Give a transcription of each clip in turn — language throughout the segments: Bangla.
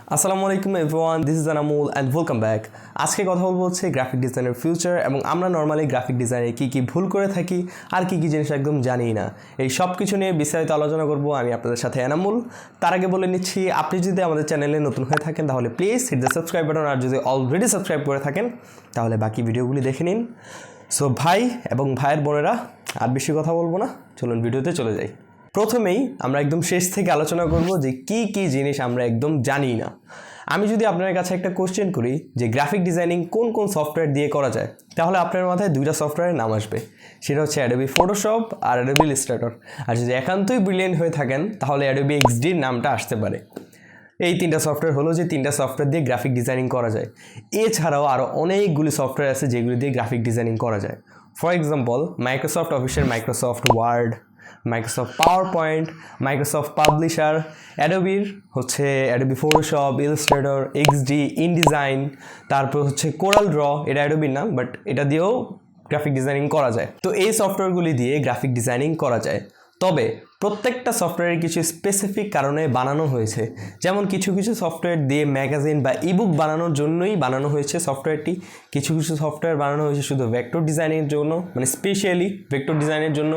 Assalamu alaikum everyone, this is Anamul and welcome back. আজকে কথা বলবো হচ্ছে গ্রাফিক ডিজাইনের ফিউচার এবং আমরা নরমালি গ্রাফিক ডিজাইনে কি ভুল করে থাকি আর কি জিনিস একদম জানি না। এই সব কিছু নিয়ে বিস্তারিত আলোচনা করব আমি আপনাদের সাথে আনামুল। তার আগে বলে নিচ্ছি, আপনি যদি আমাদের চ্যানেলে নতুন হয়ে থাকেন তাহলে please hit the subscribe button, আর যদি অলরেডি সাবস্ক্রাইব করে থাকেন তাহলে বাকি ভিডিওগুলি দেখে নিন। সো ভাই এবং ভাইয়ের বোনেরা, আর বেশি কথা বলবো না, চলুন ভিডিওতে চলে যাই। প্রথমেই আমরা একদম শেষ থেকে আলোচনা করব যে কি জিনিস আমরা একদম জানি না। আমি যদি আপনার কাছে একটা কোশ্চেন করি যে গ্রাফিক ডিজাইনিং কোন কোন সফটওয়্যার দিয়ে করা যায়, তাহলে আপনার মাথায় দুইটা সফটওয়্যারের নাম আসবে, সেটা হচ্ছে অ্যাডোবি ফটোশপ আর অ্যাডোবি ইলাস্ট্রেটর। আর যদি একান্তই ব্রিলিয়েন্ট হয়ে থাকেন তাহলে অ্যাডোবি এক্সডির নামটা আসতে পারে। এই তিনটা সফটওয়্যার হলো যে তিনটা সফটওয়্যার দিয়ে গ্রাফিক ডিজাইনিং করা যায়। এছাড়াও আরও অনেকগুলি সফটওয়্যার আছে যেগুলি দিয়ে গ্রাফিক ডিজাইনিং করা যায়। ফর এক্সাম্পল, মাইক্রোসফট অফিসের Microsoft Word, Microsoft PowerPoint, Microsoft Publisher, অ্যাডোবির হচ্ছে Adobe Photoshop, Illustrator, XD, InDesign, তারপর হচ্ছে কোরাল ড্র, এটা অ্যাডোবির নাম বাট এটা দিয়েও গ্রাফিক ডিজাইনিং করা যায়। তো এই সফটওয়্যারগুলি দিয়ে গ্রাফিক ডিজাইনিং করা যায়, তবে প্রত্যেকটা সফটওয়্যারের কিছু স্পেসিফিক কারণে বানানো হয়েছে। যেমন কিছু সফটওয়্যার দিয়ে ম্যাগাজিন বা ইবুক বানানোর জন্যই বানানো হয়েছে সফটওয়্যারটি। কিছু সফটওয়্যার বানানো হয়েছে শুধু ভেক্টর ডিজাইনের জন্য, মানে স্পেশালি ভেক্টর ডিজাইনের জন্য।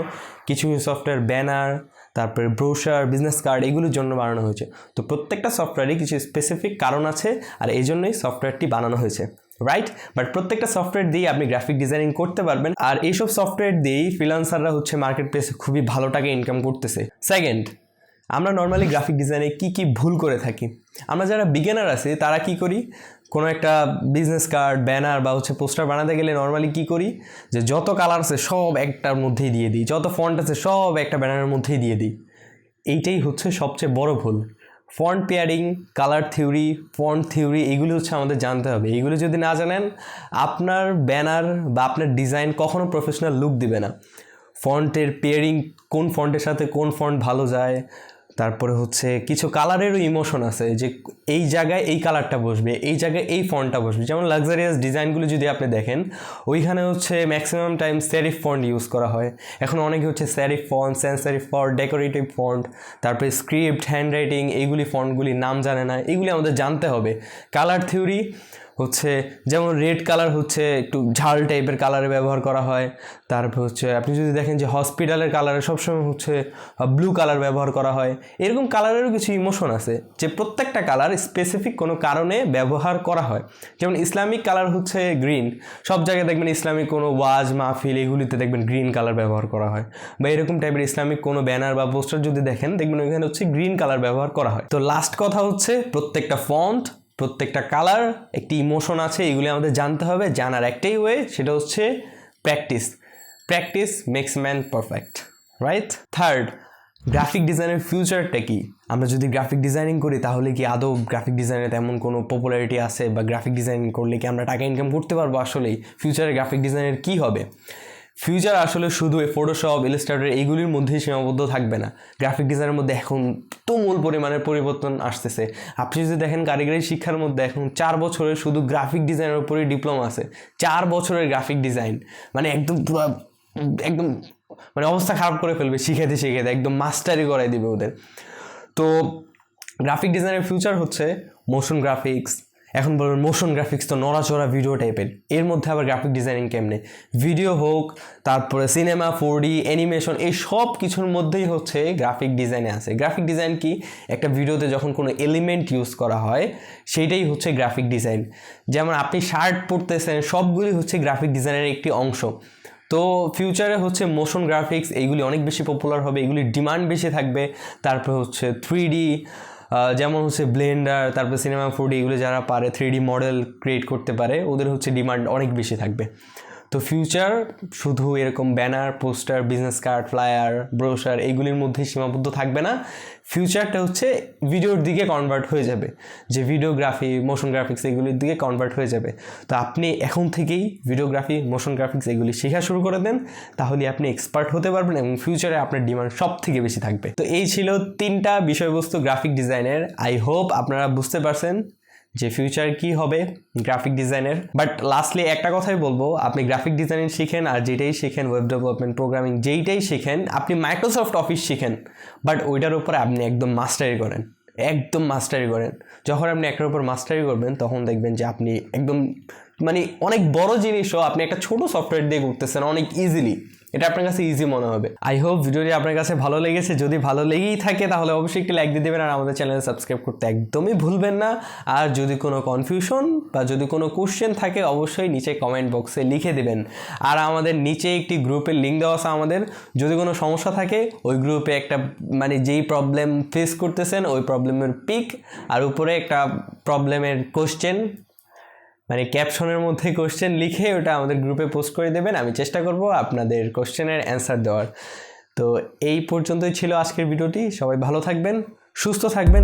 কিছু সফটওয়্যার ব্যানার, তারপরে ব্রোশার, বিজনেস কার্ড এগুলোর জন্য বানানো হয়েছে। তো প্রত্যেকটা সফটওয়্যারই কিছু স্পেসিফিক কারণ আছে, আর এই জন্যই সফটওয়্যারটি বানানো হয়েছে, রাইট? বাট প্রত্যেকটা সফটওয়্যার দিয়ে আপনি গ্রাফিক ডিজাইনিং করতে পারবেন, আর এইসব সফটওয়্যার দিয়েই ফ্রিল্যান্সাররা হচ্ছে মার্কেট প্লেসে খুবই ভালো টাকা ইনকাম করতেছে। সেকেন্ড, আমরা নর্মালি গ্রাফিক ডিজাইনে কি ভুল করে থাকি। আমরা যারা বিগিনার আছি তারা কি করি, কোনো একটা বিজনেস কার্ড, ব্যানার বা হচ্ছে পোস্টার বানাতে গেলে নর্মালি কি করি যে যত কালার আছে সব একটার মধ্যেই দিয়ে দিই, যত ফন্ট আছে সব একটা ব্যানারের মধ্যেই দিয়ে দিই। এইটাই হচ্ছে সবচেয়ে বড় ভুল। Font pairing, colour theory, font theory এগুলি হচ্ছে আমাদের জানতে হবে। এইগুলো যদি না জানেন আপনার ব্যানার বা আপনার ডিজাইন কখনো প্রফেশনাল লুক দিবে না। ফন্টের পেয়ারিং, কোন ফন্টের সাথে কোন ফন্ট ভালো যায়, তারপরে হচ্ছে কিছু কালারেরও ইমোশন আছে যে এই জায়গায় এই কালারটা বসবে, এই জায়গায় এই ফন্টটা বসবে। যেমন লাক্সারিয়াস ডিজাইনগুলো যদি আপনি দেখেন, ওইখানে হচ্ছে maximum time serif font use করা হয়। এখন অনেকে হচ্ছে serif font, sense serif font, decorative font, তারপরে স্ক্রিপ্ট, হ্যান্ড রাইটিং, এইগুলি ফন্টগুলির নাম জানে না। এইগুলি আমাদের জানতে হবে। কালার থিওরি হচ্ছে যেমন রেড কালার হচ্ছে একটু ঝাল টাইপের কালারে ব্যবহার করা হয়। তারপর হচ্ছে আপনি যদি দেখেন যে হসপিটালের কালারে সবসময় হচ্ছে ব্লু কালার ব্যবহার করা হয়। এরকম কালারেরও কিছু ইমোশন আছে যে প্রত্যেকটা কালার স্পেসিফিক কোনো কারণে ব্যবহার করা হয়। যেমন ইসলামিক কালার হচ্ছে গ্রিন, সব জায়গায় দেখবেন ইসলামিক কোনো ওয়াজ মাহফিল এগুলিতে দেখবেন গ্রিন কালার ব্যবহার করা হয়। বা এরকম টাইপের ইসলামিক কোনো ব্যানার বা পোস্টার যদি দেখেন দেখবেন ওইখানে হচ্ছে গ্রিন কালার ব্যবহার করা হয়। তো লাস্ট কথা হচ্ছে প্রত্যেকটা ফন্ট, প্রত্যেকটা কালার একটি ইমোশন আছে, এগুলি আমাদের জানতে হবে। জানার একটাই ওয়ে, সেটা হচ্ছে practice. Practice makes man perfect, right? Third, graphic ডিজাইনের ফিউচারটা কি? আমরা যদি গ্রাফিক ডিজাইনিং করি তাহলে কি আদৌ গ্রাফিক ডিজাইনে তেমন কোনো পপুলারিটি আছে, বা গ্রাফিক ডিজাইনিং করলে কি আমরা টাকা ইনকাম করতে পারবো? আসলেই ফিউচারে গ্রাফিক ডিজাইনের কী হবে? ফিউচার আসলে শুধু এই ফটোশপ, ইলাস্ট্রেটর এইগুলির মধ্যেই সীমাবদ্ধ থাকবে না। গ্রাফিক ডিজাইনের মধ্যে এখন তুমুল পরিমাণের পরিবর্তন আসতেছে। আপনি যদি দেখেন কারিগরি শিক্ষার মধ্যে এখন 4 বছরের শুধু গ্রাফিক ডিজাইনের উপরেই ডিপ্লোমা আছে। 4 বছরের গ্রাফিক ডিজাইন মানে একদম পুরো একদম মানে অবস্থা খারাপ করে ফেলবে শিখাতে একদম মাস্টারি করাই দিবে ওদের। তো গ্রাফিক ডিজাইনের ফিউচার হচ্ছে মোশন গ্রাফিক্স। এখন বলবেন মোশন গ্রাফিক্স তো নড়াচড়া ভিডিও টাইপের, এর মধ্যে আবার গ্রাফিক ডিজাইনিং কেমনে? ভিডিও হোক, তারপরে সিনেমা, 4D, অ্যানিমেশন, এই সব কিছুর মধ্যেই হচ্ছে গ্রাফিক ডিজাইনে আছে। গ্রাফিক ডিজাইন কি? একটা ভিডিওতে যখন কোনো এলিমেন্ট ইউজ করা হয় সেইটাই হচ্ছে গ্রাফিক ডিজাইন। যেমন আপনি শার্ট পরতেছেন, সবগুলি হচ্ছে গ্রাফিক ডিজাইনের একটি অংশ। তো ফিউচারে হচ্ছে মোশন গ্রাফিক্স এইগুলি অনেক বেশি পপুলার হবে, এগুলির ডিমান্ড বেশি থাকবে। তারপর হচ্ছে 3D, যেমন হচ্ছে ব্লেন্ডার, তারপর সিনেমা 4D এগুলো যারা পারে 3D মডেল ক্রিয়েট করতে পারে, ওদের হচ্ছে ডিমান্ড অনেক বেশি থাকবে। তো ফিউচার শুধু এরকম banner, poster, business card, flyer, ব্রোশার এইগুলির মধ্যেই সীমাবদ্ধ থাকবে না। ফিউচারটা হচ্ছে ভিডিওর দিকে কনভার্ট হয়ে যাবে, যে ভিডিওগ্রাফি, মোশন গ্রাফিক্স এগুলির দিকে কনভার্ট হয়ে যাবে। তো আপনি এখন থেকেই ভিডিওগ্রাফি, মোশন গ্রাফিক্স এগুলি শেখা শুরু করে দেন, তাহলে আপনি এক্সপার্ট হতে পারবেন এবং ফিউচারে আপনার ডিমান্ড সব থেকে বেশি থাকবে। তো এই ছিল 3টা বিষয়বস্তু গ্রাফিক ডিজাইনের। আই হোপ আপনারা বুঝতে পারছেন যে ফিউচার কি হবে গ্রাফিক ডিজাইনের। বাট লাস্টলি একটা কথাই বলবো, আপনি গ্রাফিক ডিজাইনিং শিখেন আর যেটাই শিখেন, ওয়েব ডেভেলপমেন্ট, প্রোগ্রামিং যেইটাই শিখেন, আপনি মাইক্রোসফট অফিস শিখেন, বাট ওইটার উপরে আপনি একদম মাস্টারি করেন। একদম মাস্টারি করেন। যখন আপনি একটার উপর মাস্টারি করবেন তখন দেখবেন যে আপনি একদম মানে অনেক বড় জিনিসও আপনি একটা ছোট সফটওয়্যার দিয়ে করতেছেন অনেক ইজিলি। এটা আপনার কাছে ইজি মনে হবে। আই হোপ ভিডিওটি আপনার কাছে ভালো লেগেছে। যদি ভালো লেগেই থাকে তাহলে অবশ্যই একটি লাইক দিয়ে দেবেন আর আমাদের চ্যানেলে সাবস্ক্রাইব করতে একদমই ভুলবেন না। আর যদি কোনো কনফিউশন বা যদি কোনো কোশ্চেন থাকে অবশ্যই নিচে কমেন্ট বক্সে লিখে দেবেন। আর আমাদের নিচে একটি গ্রুপের লিঙ্ক দেওয়া আছে আমাদের, যদি কোনো সমস্যা থাকে ওই গ্রুপে একটা মানে যেই প্রবলেম ফেস করতেছেন ওই প্রবলেমের পিক আর উপরে একটা প্রবলেমের কোশ্চেন মানে ক্যাপশনের মধ্যে কোশ্চেন লিখে ওটা আমাদের গ্রুপে পোস্ট করে দেবেন। আমি চেষ্টা করব আপনাদের কোশ্চেনের অ্যান্সার দেওয়ার। তো এই পর্যন্তই ছিল আজকের ভিডিওটি। সবাই ভালো থাকবেন, সুস্থ থাকবেন।